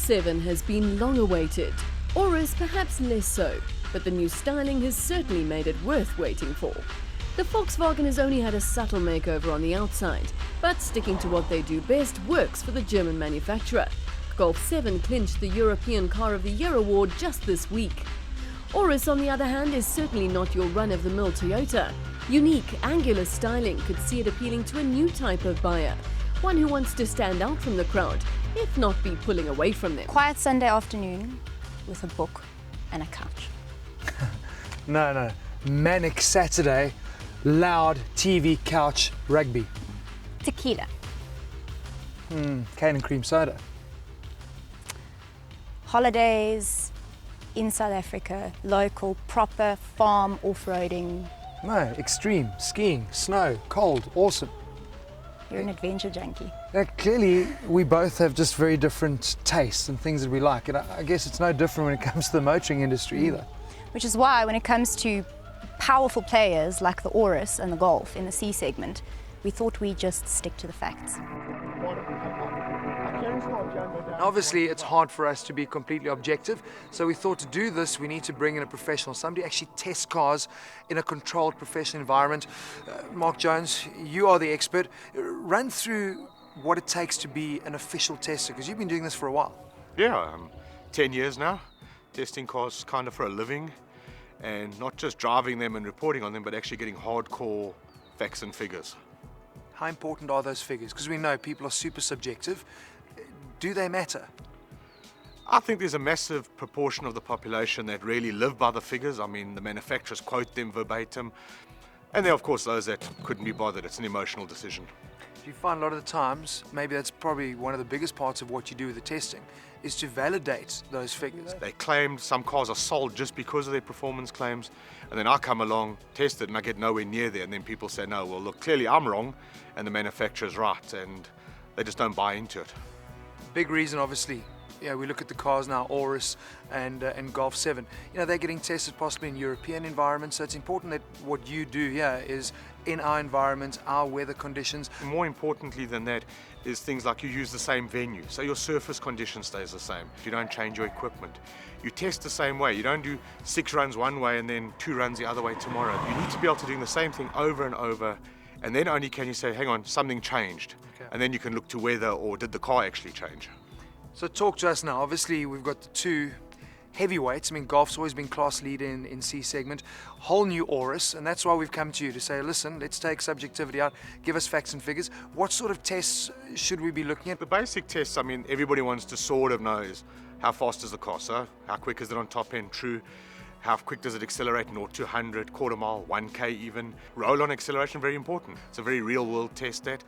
7 has been long awaited. Auris perhaps less so, but the new styling has certainly made it worth waiting for. The Volkswagen has only had a subtle makeover on the outside, but sticking to what they do best works for the German manufacturer. Golf 7 clinched the European Car of the Year award just this week. Auris, on the other hand, is certainly not your run-of-the-mill Toyota. Unique, angular styling could see it appealing to a new type of buyer, one who wants to stand out from the crowd, if not be pulling away from them. Quiet Sunday afternoon with a book and a couch. No. Manic Saturday, loud TV, couch, rugby. Tequila. Cane and cream soda. Holidays in South Africa, local, proper farm off-roading. No, extreme, skiing, snow, cold, awesome. You're an adventure junkie. Clearly, we both have just very different tastes and things that we like. And I guess it's no different when it comes to the motoring industry either. Which is why when it comes to powerful players like the Auris and the Golf in the C segment, we thought we'd just stick to the facts. Obviously, it's hard for us to be completely objective, so we thought to do this, we need to bring in a professional, somebody who actually tests cars in a controlled professional environment. Mark Jones, you are the expert. Run through what it takes to be an official tester, because you've been doing this for a while. Yeah, 10 years now, testing cars kind of for a living, and not just driving them and reporting on them, but actually getting hardcore facts and figures. How important are those figures? Because we know people are super subjective. Do they matter? I think there's a massive proportion of the population that really live by the figures. I mean, the manufacturers quote them verbatim. And there are, of course, those that couldn't be bothered. It's an emotional decision. You find a lot of the times, maybe that's probably one of the biggest parts of what you do with the testing, is to validate those figures. They claimed some cars are sold just because of their performance claims. And then I come along, test it, and I get nowhere near there. And then people say, no, well, look, clearly I'm wrong, and the manufacturer's right. And they just don't buy into it. Big reason, obviously, we look at the cars now, Auris and Golf 7. They're getting tested possibly in European environments, so it's important that what you do here is in our environment, our weather conditions. More importantly than that is things like you use the same venue, so your surface condition stays the same. You don't change your equipment. You test the same way. You don't do 6 runs one way and then 2 runs the other way tomorrow. You need to be able to do the same thing over and over, and then only can you say, hang on, something changed. Okay. And then you can look to weather, or did the car actually change? So talk to us now. Obviously, we've got the 2 heavyweights. I mean, Golf's always been class leader in C segment. Whole new Auris, and that's why we've come to you to say, listen, let's take subjectivity out, give us facts and figures. What sort of tests should we be looking at? The basic tests, I mean, everybody wants to sort of know is how fast is the car, so how quick is it on top end, true. How quick does it accelerate, 0 to 100, quarter mile, 1K even. Roll-on acceleration, very important. It's a very real-world test that.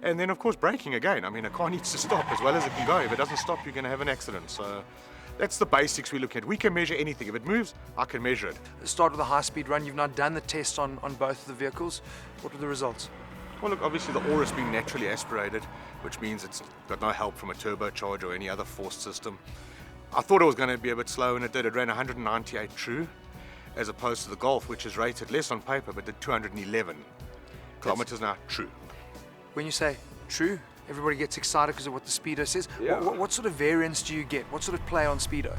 And then, of course, braking again. I mean, a car needs to stop as well as it can go. If it doesn't stop, you're going to have an accident. So that's the basics we look at. We can measure anything. If it moves, I can measure it. Start with a high-speed run. You've now done the tests on both of the vehicles. What were the results? Well, look, obviously the Auris being naturally aspirated, which means it's got no help from a turbocharger or any other forced system. I thought it was going to be a bit slow, and it did. It ran 198 true, as opposed to the Golf, which is rated less on paper, but did 211 kilometers now true. When you say true, everybody gets excited because of what the speedo says. Yeah. What sort of variance do you get? What sort of play on speedo?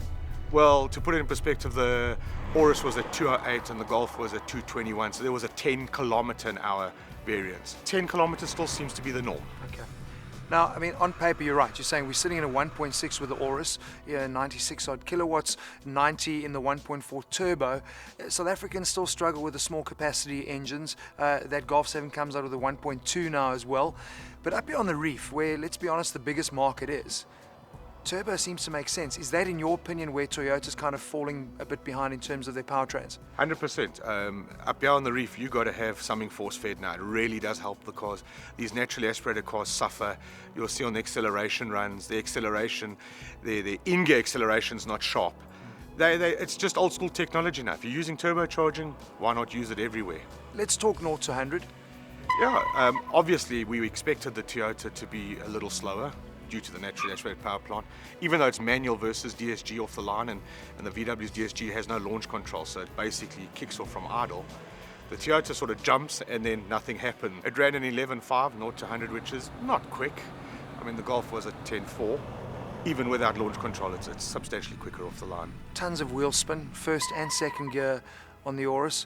Well, to put it in perspective, the Auris was at 208 and the Golf was at 221, so there was a 10 kilometer an hour variance. 10 kilometers still seems to be the norm. Okay. Now, I mean, on paper, you're right. You're saying we're sitting in a 1.6 with the Auris, 96 odd kilowatts, 90 in the 1.4 turbo. South Africans still struggle with the small capacity engines. That Golf 7 comes out with a 1.2 now as well. But up here on the reef, where, let's be honest, the biggest market is, turbo seems to make sense. Is that, in your opinion, where Toyota's kind of falling a bit behind in terms of their powertrains? 100%. Up here on the reef, you've got to have something force-fed now. It really does help the cars. These naturally aspirated cars suffer. You'll see on the acceleration runs, the acceleration, the in-gear acceleration is not sharp. It's just old school technology now. If you're using turbocharging, why not use it everywhere? Let's talk 0 to 100. Yeah, obviously we expected the Toyota to be a little slower due to the naturally aspirated power plant, even though it's manual versus DSG off the line, and the VW's DSG has no launch control, so it basically kicks off from idle. The Toyota sort of jumps and then nothing happened. It ran an 11.5, 0 to 100, which is not quick. I mean, the Golf was at 10.4. even without launch control, it's substantially quicker off the line. Tons of wheel spin, first and second gear on the Auris.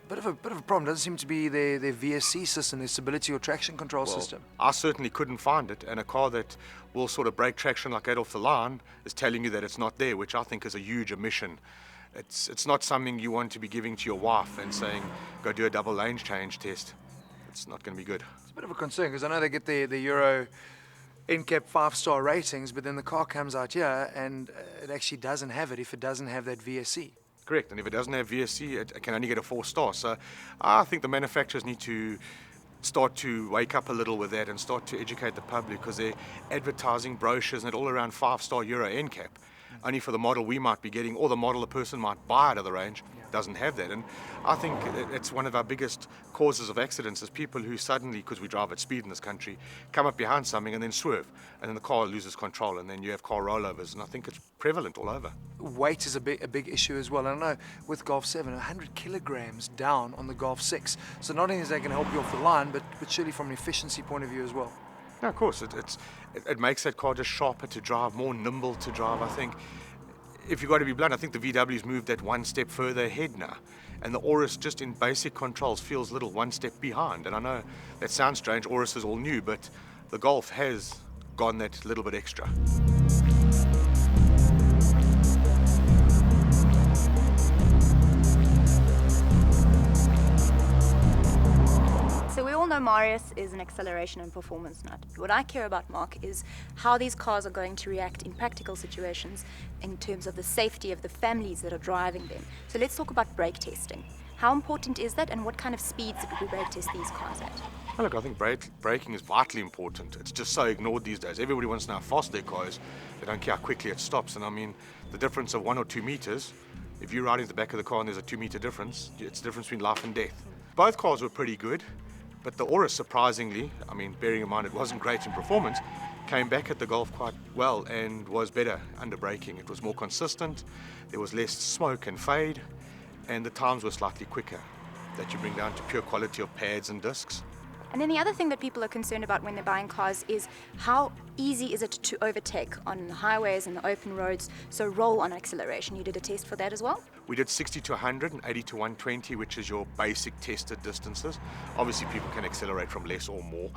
Bit of a problem. Doesn't seem to be their VSC system, their stability or traction control system. I certainly couldn't find it, and a car that will sort of break traction like that off the line is telling you that it's not there, which I think is a huge omission. It's not something you want to be giving to your wife and saying, go do a double lane change test. It's not going to be good. It's a bit of a concern because I know they get the Euro NCAP 5-star ratings, but then the car comes out here and it actually doesn't have it if it doesn't have that VSC. Correct, and if it doesn't have VSC, it can only get a 4-star. So I think the manufacturers need to start to wake up a little with that and start to educate the public, because they're advertising brochures and all around 5-star Euro NCAP. Only for the model we might be getting, or the model a person might buy out of the range, doesn't have that. And I think it's one of our biggest causes of accidents is people who suddenly, because we drive at speed in this country, come up behind something and then swerve, and then the car loses control, and then you have car rollovers. And I think it's prevalent all over. Weight is a big issue as well. I know with Golf 7, 100 kilograms down on the Golf 6. So not only is that going to help you off the line, but surely from an efficiency point of view as well. No, of course, it makes that car just sharper to drive, more nimble to drive. I think, if you've got to be blunt, I think the VW's moved that one step further ahead now. And the Auris, just in basic controls, feels a little one step behind. And I know that sounds strange, Auris is all new, but the Golf has gone that little bit extra. So we all know Marius is an acceleration and performance nut. What I care about, Mark, is how these cars are going to react in practical situations in terms of the safety of the families that are driving them. So let's talk about brake testing. How important is that, and what kind of speeds did we brake test these cars at? Well, look, I think braking is vitally important. It's just so ignored these days. Everybody wants to know how fast their car is. They don't care how quickly it stops. And I mean, the difference of 1 or 2 meters, if you're riding at the back of the car and there's a 2-meter difference, it's the difference between life and death. Both cars were pretty good. But the Auris, surprisingly, I mean, bearing in mind it wasn't great in performance, came back at the Golf quite well and was better under braking. It was more consistent, there was less smoke and fade, and the times were slightly quicker. That you bring down to pure quality of pads and discs. And then the other thing that people are concerned about when they're buying cars is how easy is it to overtake on the highways and the open roads, so roll on acceleration. You did a test for that as well? We did 60 to 100 and 80 to 120, which is your basic tested distances. Obviously people can accelerate from less or more,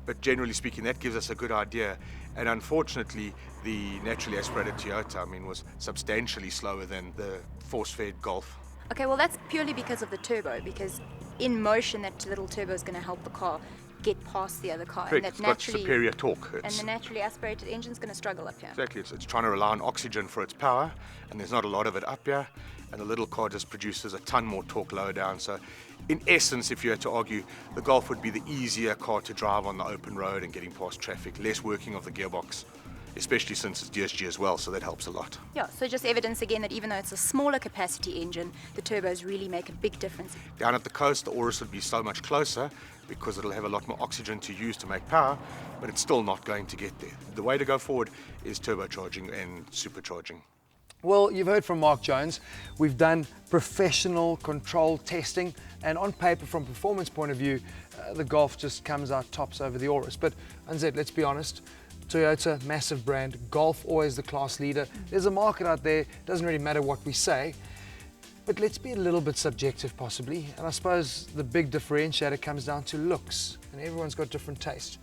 but generally speaking that gives us a good idea. And unfortunately the naturally aspirated Toyota, I mean, was substantially slower than the force-fed Golf. Okay, well that's purely because of the turbo, because in motion that little turbo is going to help the car get past the other car. Correct, And that it's got superior torque. And the naturally aspirated engine is going to struggle up here. Exactly, it's trying to rely on oxygen for its power, and there's not a lot of it up here, and the little car just produces a ton more torque lower down. So in essence, if you had to argue, the Golf would be the easier car to drive on the open road and getting past traffic, less working of the gearbox, especially since it's DSG as well, so that helps a lot. Yeah, so just evidence again that even though it's a smaller capacity engine, the turbos really make a big difference. Down at the coast, the Auris would be so much closer because it'll have a lot more oxygen to use to make power, but it's still not going to get there. The way to go forward is turbocharging and supercharging. Well, you've heard from Mark Jones. We've done professional control testing, and on paper, from performance point of view, the Golf just comes out tops over the Auris. But Anzette, let's be honest, Toyota, massive brand, Golf always the class leader. There's a market out there, doesn't really matter what we say, but let's be a little bit subjective possibly, and I suppose the big differentiator comes down to looks, and everyone's got different taste.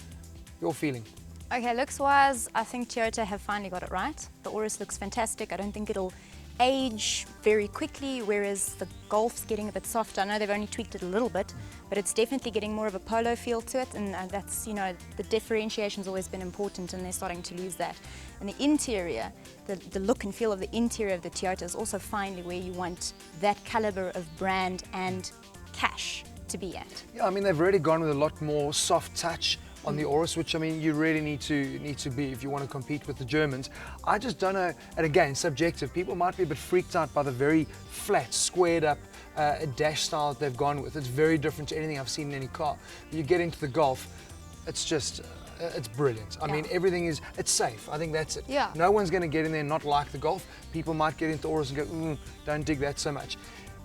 Your feeling? Okay, looks-wise, I think Toyota have finally got it right. The Auris looks fantastic. I don't think it'll age very quickly, whereas the Golf's getting a bit softer. I know they've only tweaked it a little bit, but it's definitely getting more of a polo feel to it, and that's, you know, the differentiation's always been important, and they're starting to lose that. And the interior, the look and feel of the interior of the Toyota is also finally where you want that caliber of brand and cash to be at. Yeah, I mean, they've really gone with a lot more soft touch on the Auris, which, I mean, you really need to be if you want to compete with the Germans. I just don't know, and again, subjective, people might be a bit freaked out by the very flat, squared up dash style that they've gone with. It's very different to anything I've seen in any car. You get into the Golf, it's just, it's brilliant. I mean, everything is, it's safe. I think that's it. Yeah. No one's going to get in there and not like the Golf. People might get into Auris and go, don't dig that so much.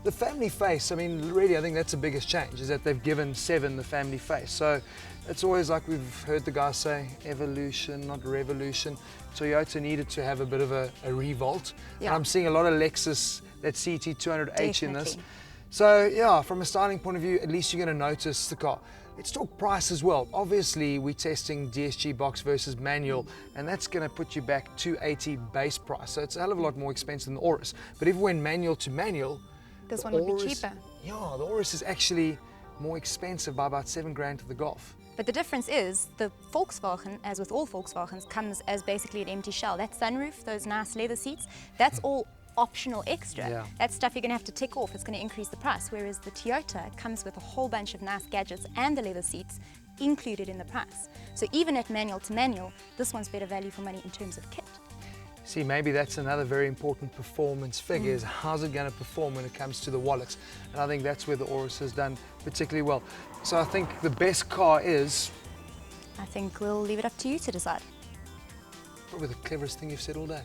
The family face, I mean, really, I think that's the biggest change, is that they've given 7 the family face. So it's always like we've heard the guys say, evolution, not revolution. Toyota needed to have a bit of a revolt. Yeah. And I'm seeing a lot of Lexus, that CT200H in this. Definitely. So yeah, from a styling point of view, at least you're going to notice the car. Let's talk price as well. Obviously, we're testing DSG box versus manual, and that's going to put you back $280 base price. So it's a hell of a lot more expensive than the Auris. But if we went manual to manual, This the one would be Auris- cheaper. Yeah, the Auris is actually more expensive by about $7,000 to the Golf. But the difference is the Volkswagen, as with all Volkswagens, comes as basically an empty shell. That sunroof, those nice leather seats, that's all optional extra. Yeah. That's stuff you're going to have to tick off. It's going to increase the price. Whereas the Toyota comes with a whole bunch of nice gadgets and the leather seats included in the price. So even at manual to manual, this one's better value for money in terms of kit. See, maybe that's another very important performance figure, is how's it going to perform when it comes to the wallets. And I think that's where the Auris has done particularly well. So I think the best car is I think we'll leave it up to you to decide. probably the cleverest thing you've said all day.